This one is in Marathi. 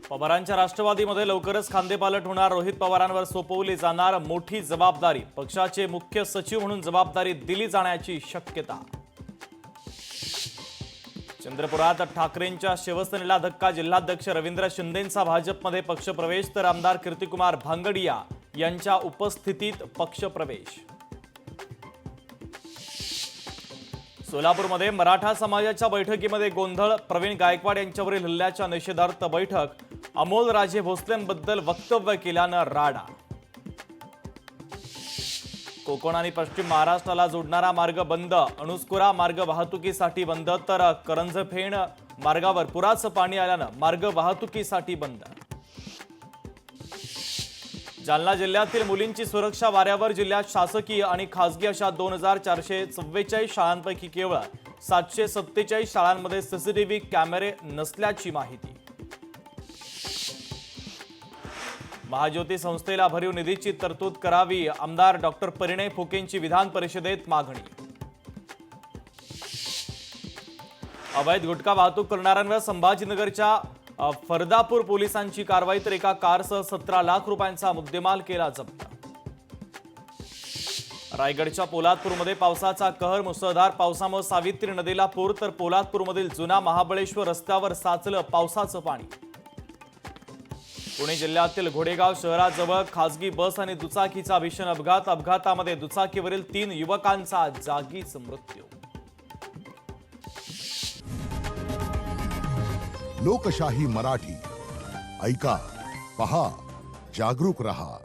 पवारांच्या राष्ट्रवादीमध्ये लवकरच खांदेपालट होणार. रोहित पवारांवर सोपवली जाणार मोठी जबाबदारी. पक्षाचे मुख्य सचिव म्हणून जबाबदारी दिली जाण्याची शक्यता. चंद्रपुरात ठाकरेंच्या शिवसेनेला धक्का. जिल्हाध्यक्ष रवींद्र शिंदेंचा भाजपमध्ये पक्षप्रवेश तर आमदार कीर्तिकुमार भांगडिया यांच्या उपस्थितीत पक्षप्रवेश. सोलापूरमध्ये मराठा समाजाच्या बैठकीमध्ये गोंधळ. प्रवीण गायकवाड यांच्यावरील हल्ल्याच्या निषेधार्थ बैठक. अमोल राजे भोसलेंबद्दल वक्तव्य केल्यानं राडा. कोकण आणि पश्चिम महाराष्ट्राला जोडणारा मार्ग बंद. अणुस्कुरा मार्ग वाहतुकीसाठी बंद तर करंजफेण मार्गावर पुराचं पाणी आल्यानं मार्ग वाहतुकीसाठी बंद. जालना जिल्ह्यातील मुलींची सुरक्षा वाऱ्यावर. जिल्ह्यात शासकीय आणि खासगी अशा 2444 शाळांपैकी केवळ 747 शाळांमध्ये सीसीटीव्ही कॅमेरे नसल्याची माहिती. महाज्योती संस्थेला भरीव निधीची तरतूद करावी. आमदार डॉक्टर परिणय फुकेंची विधान परिषदेत मागणी. अवैध गुटखा वाहतूक करणाऱ्यांवर संभाजीनगरच्या फरदापूर पोलिसांची कारवाई. तर एका कारसह 17 लाख रुपयांचा मुद्देमाल केला जप्त. रायगडच्या पोलादपूरमध्ये पावसाचा कहर. मुसळधार पावसामुळे सावित्री नदीला पूर तर पोलादपूरमधील जुना महाबळेश्वर रस्त्यावर साचलं पावसाचं पाणी. पुणे जिल्ह्यातील घोडेगाव शहराजवळ खासगी बस आणि दुचाकीचा भीषण अपघात. अपघातामध्ये दुचाकीवरील 3 युवकांचा जागीच मृत्यू. लोकशाही मराठी ऐका, पहा, जागरूक रहा.